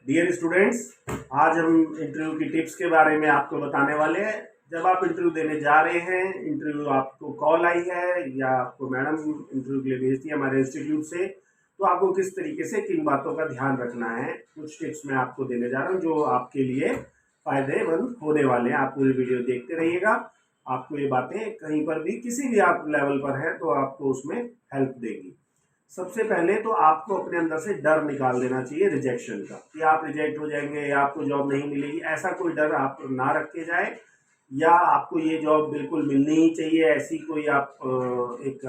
Dear students, आज हम interview की टिप्स के बारे में आपको बताने वाले हैं। जब आप इंटरव्यू देने जा रहे हैं, इंटरव्यू आपको कॉल आई है या आपको मैडम इंटरव्यू के लिए भेजती है हमारे इंस्टीट्यूट से, तो आपको किस तरीके से किन बातों का ध्यान रखना है, कुछ टिप्स मैं आपको देने जा रहा हूँ जो आपके लिए फ़ायदेमंद होने वाले हैं। आप पूरी वीडियो देखते रहिएगा। आपको ये बातें कहीं पर भी किसी भी आप लेवल पर है तो आपको उसमें हेल्प देगी। सबसे पहले तो आपको अपने अंदर से डर निकाल देना चाहिए रिजेक्शन का, कि आप रिजेक्ट हो जाएंगे या आपको जॉब नहीं मिलेगी। ऐसा कोई डर आप ना रखे जाए, या आपको ये जॉब बिल्कुल मिलनी ही चाहिए, ऐसी कोई आप एक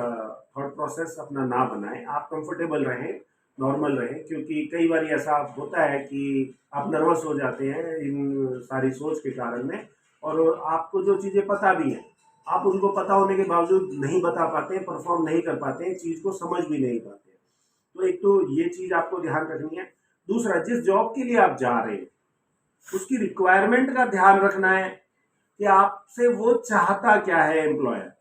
थॉट प्रोसेस अपना ना बनाएं। आप कंफर्टेबल रहें, नॉर्मल रहें, क्योंकि कई बार ऐसा होता है कि आप नर्वस हो जाते हैं इन सारी सोच के कारण में, और आपको जो चीज़ें पता भी हैं आप उनको पता होने के बावजूद नहीं बता पाते हैं, परफॉर्म नहीं कर पाते हैं, चीज़ को समझ भी नहीं पाते हैं। तो एक तो ये चीज़ आपको ध्यान रखनी है। दूसरा, जिस जॉब के लिए आप जा रहे हैं उसकी रिक्वायरमेंट का ध्यान रखना है कि आपसे वो चाहता क्या है एम्प्लॉयर।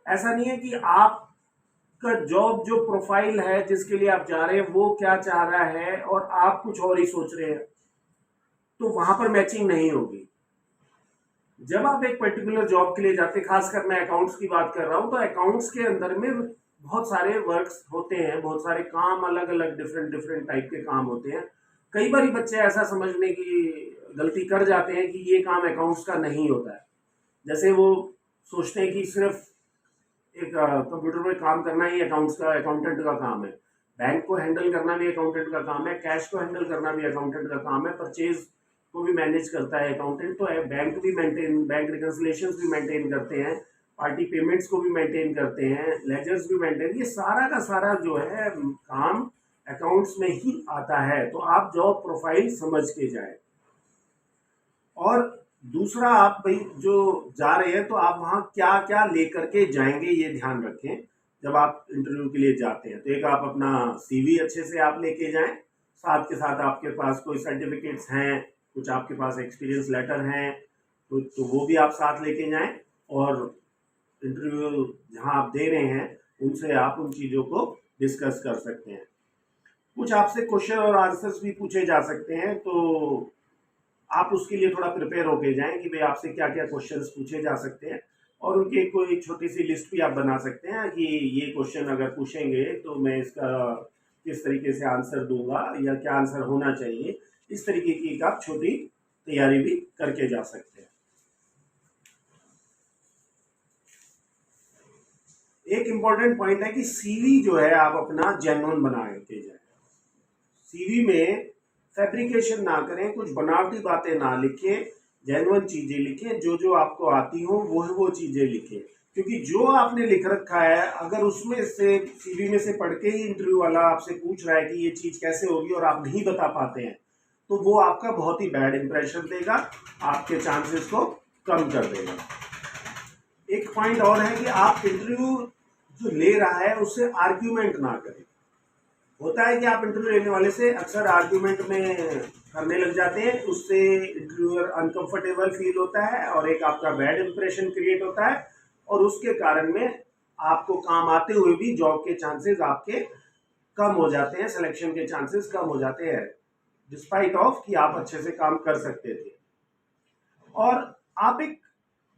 ऐसा नहीं है कि आपका जॉब जो प्रोफाइल है जिसके लिए आप जा रहे हैं वो क्या चाह रहा है और आप कुछ और ही सोच रहे हैं, तो वहां पर मैचिंग नहीं होगी। जब आप एक पर्टिकुलर जॉब के लिए जाते हैं, खासकर मैं अकाउंट्स की बात कर रहा हूं, तो अकाउंट्स के अंदर में बहुत सारे वर्क्स होते हैं, बहुत सारे काम, अलग अलग डिफरेंट डिफरेंट टाइप के काम होते हैं। कई बार बच्चे ऐसा समझने की गलती कर जाते हैं कि ये काम अकाउंट्स का नहीं होता है। जैसे वो सोचते हैं कि सिर्फ एक कंप्यूटर में काम करना ही अकाउंट्स का, अकाउंटेंट का काम है। बैंक को हैंडल करना भी अकाउंटेंट का काम है, कैश को हैंडल करना भी अकाउंटेंट का काम है, परचेज को भी मैनेज करता है अकाउंटेंट। तो बैंक भी मेंटेन, बैंक रिकन्सिलेशन भी मेंटेन करते हैं, पार्टी पेमेंट्स को भी मेंटेन करते हैं, लेजर्स भी मेंटेन, ये सारा का सारा जो है काम अकाउंट्स में ही आता है। तो आप जॉब प्रोफाइल समझ के जाए। और दूसरा, आप भाई जो जा रहे हैं तो आप वहाँ क्या क्या लेकर के जाएंगे ये ध्यान रखें जब आप इंटरव्यू के लिए जाते हैं। तो एक, आप अपना सीवी अच्छे से आप लेके जाएं, साथ के साथ आपके पास कोई सर्टिफिकेट्स हैं, कुछ आपके पास एक्सपीरियंस लेटर हैं, तो वो भी आप साथ लेके जाएं। और इंटरव्यू जहाँ आप दे रहे हैं उनसे आप उन चीज़ों को डिस्कस कर सकते हैं। कुछ आपसे क्वेश्चन और आंसर्स भी पूछे जा सकते हैं, तो आप उसके लिए थोड़ा प्रिपेयर होके जाएं कि भाई आपसे क्या क्या क्वेश्चंस पूछे जा सकते हैं, और उनकी कोई छोटी सी लिस्ट भी आप बना सकते हैं कि ये क्वेश्चन अगर पूछेंगे तो मैं इसका किस तरीके से आंसर दूंगा या क्या आंसर होना चाहिए। इस तरीके की एक आप छोटी तैयारी भी करके जा सकते हैं। एक इम्पॉर्टेंट पॉइंट है कि सीवी जो है आप अपना जेन्युइन बना के जाए। सीवी में फैब्रिकेशन ना करें, कुछ बनावटी बातें ना लिखें, जेन्युइन चीजें लिखें, जो जो आपको आती हो वो चीजें लिखें। क्योंकि जो आपने लिख रखा है, अगर उसमें से सीवी में से पढ़ के ही इंटरव्यू वाला आपसे पूछ रहा है कि ये चीज कैसे होगी और आप नहीं बता पाते हैं, तो वो आपका बहुत ही बैड इंप्रेशन देगा, आपके चांसेस को कम कर देगा। एक पॉइंट और है कि आप इंटरव्यू जो ले रहा है उससे आर्ग्यूमेंट ना करें। होता है कि आप इंटरव्यू लेने वाले से अक्सर आर्ग्यूमेंट में करने लग जाते हैं, उससे इंटरव्यूअर अनकंफर्टेबल फील होता है और एक आपका बैड इंप्रेशन क्रिएट होता है, और उसके कारण में आपको काम आते हुए भी जॉब के चांसेस आपके कम हो जाते हैं, सिलेक्शन के चांसेस कम हो जाते हैं, डिस्पाइट ऑफ कि आप अच्छे से काम कर सकते थे। और आप एक,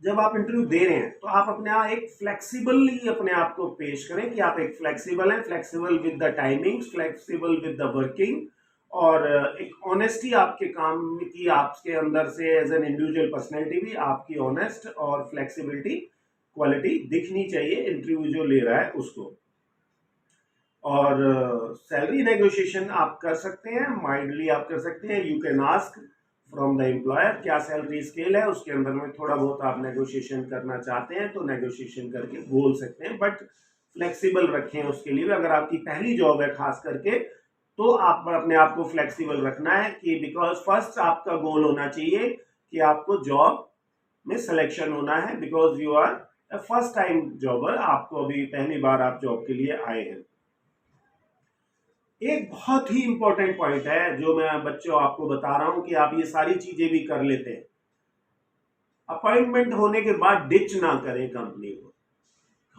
जब आप इंटरव्यू दे रहे हैं तो आप अपने आप एक फ्लेक्सिबली अपने आप को पेश करें कि आप एक फ्लेक्सिबल हैं, flexible with the timings, flexible with the working, और एक ऑनेस्टी आपके काम की, आपके अंदर से एज एन इंडिविजुअल पर्सनैलिटी भी आपकी ऑनेस्ट और फ्लेक्सिबिलिटी क्वालिटी दिखनी चाहिए इंटरव्यू जो ले रहा है उसको। और सैलरी नेगोशिएशन आप कर सकते हैं, माइंडली आप कर सकते हैं। You can ask from the employer क्या सैलरी स्केल है, उसके अंदर में थोड़ा बहुत आप नेगोशिएशन करना चाहते हैं तो नेगोशिएशन करके बोल सकते हैं, बट फ्लेक्सिबल रखें उसके लिए। अगर आपकी पहली जॉब है खास करके, तो आप अपने आप को फ्लेक्सिबल रखना है कि बिकॉज फर्स्ट आपका गोल होना चाहिए कि आपको जॉब में सिलेक्शन होना है, because you are first time jobber, आपको अभी पहली बार आप जॉब के लिए आए हैं। एक बहुत ही इंपॉर्टेंट पॉइंट है जो मैं बच्चों आपको बता रहा हूं कि आप ये सारी चीजें भी कर लेते हैं, अपॉइंटमेंट होने के बाद डिच ना करें कंपनी को।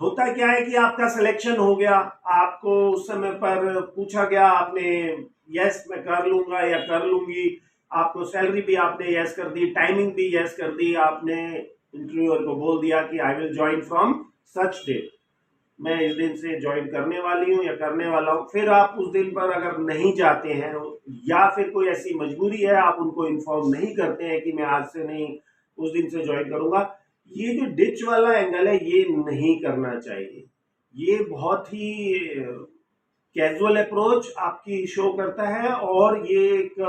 होता क्या है कि आपका सिलेक्शन हो गया, आपको उस समय पर पूछा गया, आपने यस मैं कर लूंगा या कर लूंगी, आपको सैलरी भी आपने यस कर दी, टाइमिंग भी यस कर दी, आपने इंटरव्यूअर को बोल दिया कि I will join from such day, मैं इस दिन से ज्वाइन करने वाली हूँ या करने वाला हूँ। फिर आप उस दिन पर अगर नहीं जाते हैं या फिर कोई ऐसी मजबूरी है, आप उनको इन्फॉर्म नहीं करते हैं कि मैं आज से नहीं उस दिन से ज्वाइन करूंगा, ये जो डिच वाला एंगल है ये नहीं करना चाहिए। ये बहुत ही कैजुअल अप्रोच आपकी शो करता है और ये एक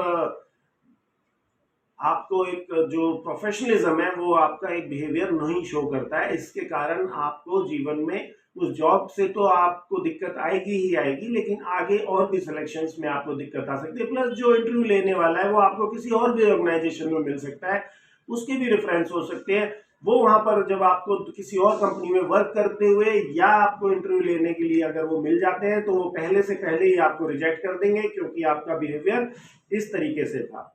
आपको एक जो प्रोफेशनलिज्म है वो आपका एक बिहेवियर नहीं शो करता है। इसके कारण आपको जीवन में उस जॉब से तो आपको दिक्कत आएगी ही आएगी, लेकिन आगे और भी सिलेक्शंस में आपको दिक्कत आ सकती है। प्लस जो इंटरव्यू लेने वाला है वो आपको किसी और भी ऑर्गेनाइजेशन में मिल सकता है, उसके भी रेफरेंस हो सकते हैं। वो वहां पर जब आपको किसी और कंपनी में वर्क करते हुए या आपको इंटरव्यू लेने के लिए अगर वो मिल जाते हैं तो वो पहले से पहले ही आपको रिजेक्ट कर देंगे, क्योंकि आपका बिहेवियर इस तरीके से था।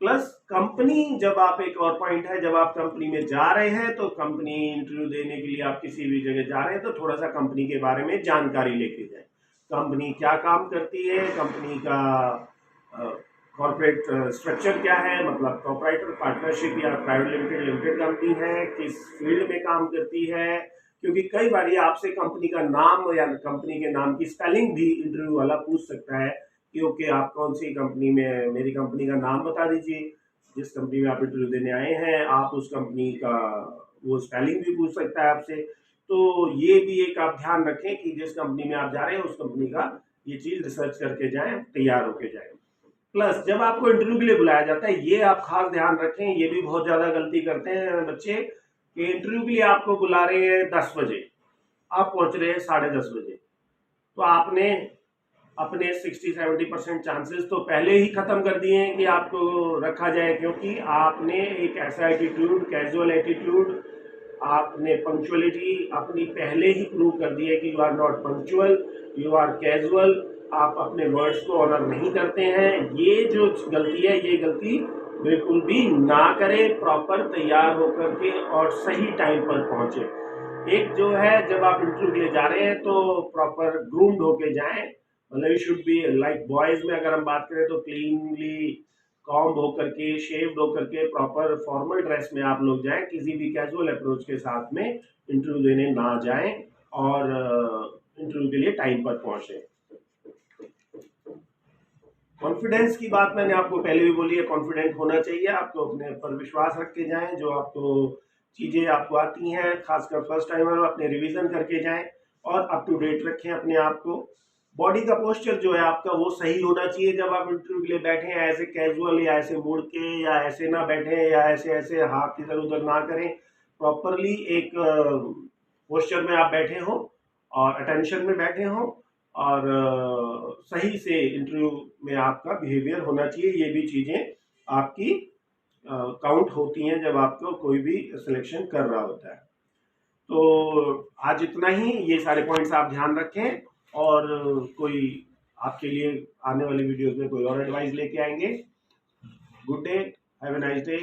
प्लस कंपनी, जब आप एक और पॉइंट है, जब आप कंपनी में जा रहे हैं तो कंपनी इंटरव्यू देने के लिए आप किसी भी जगह जा रहे हैं तो थोड़ा सा कंपनी के बारे में जानकारी लेके जाए। कंपनी क्या काम करती है, कंपनी का कॉर्पोरेट स्ट्रक्चर क्या है, मतलब प्रोप्राइटर, पार्टनरशिप या प्राइवेट लिमिटेड कंपनी है, किस फील्ड में काम करती है। क्योंकि कई बार आपसे कंपनी का नाम या कंपनी के नाम की स्पेलिंग भी इंटरव्यू वाला पूछ सकता है कि ओके आप कौन सी कंपनी में, मेरी कंपनी का नाम बता दीजिए, जिस कंपनी में आप इंटरव्यू देने आए हैं, आप उस कंपनी का वो स्पेलिंग भी पूछ सकता है आपसे। तो ये भी एक आप ध्यान रखें कि जिस कंपनी में आप जा रहे हैं उस कंपनी का ये चीज रिसर्च करके जाएं, तैयार होके जाएं। प्लस जब आपको इंटरव्यू के लिए बुलाया जाता है, ये आप खास ध्यान रखें, ये भी बहुत ज्यादा गलती करते हैं बच्चे कि इंटरव्यू के लिए आपको बुला रहे हैं 10 बजे, आप पहुंच रहे हैं 10:30 बजे, तो आपने अपने 60-70% चांसेस तो पहले ही खत्म कर दिए हैं कि आपको रखा जाए, क्योंकि आपने एक ऐसा एटीट्यूड, कैजुअल एटीट्यूड, आपने पंक्चुअलिटी अपनी पहले ही प्रूव कर दी है कि you are not punctual, you are casual, आप अपने वर्ड्स को ऑनर नहीं करते हैं। ये जो गलती है, ये गलती बिल्कुल भी ना करें, प्रॉपर तैयार होकर के और सही टाइम पर पहुंचे। एक जो है, जब आप इंटरव्यू के लिए जा रहे हैं तो प्रॉपर ग्रूम्ड होके जाएं, मतलब you should be like boys में अगर हम बात करें तो क्लीनली कॉम्ब होकर के, शेव्ड होकर के, प्रॉपर फॉर्मल ड्रेस में आप लोग जाएं, किसी भी कैजुअल अप्रोच के साथ में इंटरव्यू देने ना जाएं और इंटरव्यू के लिए टाइम पर पहुंचे। कॉन्फिडेंस की बात मैंने आपको पहले भी बोली है, कॉन्फिडेंट होना चाहिए, आपको अपने पर विश्वास रख के जाएं, जो आपको चीज़ें आपको आती हैं, खासकर फर्स्ट टाइमर, अपने रिवीजन करके जाएं और अप टू डेट रखें अपने आप को। बॉडी का पोस्चर जो है आपका वो सही होना चाहिए। जब आप इंटरव्यू के लिए बैठे हैं, ऐसे कैजुअल या ऐसे मुड़ के या ऐसे ना बैठे या ऐसे ऐसे हाथ इधर उधर ना करें, प्रॉपरली एक पोस्चर में आप बैठे हो और अटेंशन में बैठे हो और सही से इंटरव्यू में आपका बिहेवियर होना चाहिए। ये भी चीज़ें आपकी काउंट होती हैं जब आपको कोई भी सिलेक्शन कर रहा होता है। तो आज इतना ही, ये सारे पॉइंट्स आप ध्यान रखें और कोई आपके लिए आने वाली वीडियोस में कोई और एडवाइस लेके आएंगे। Good day, have a nice day.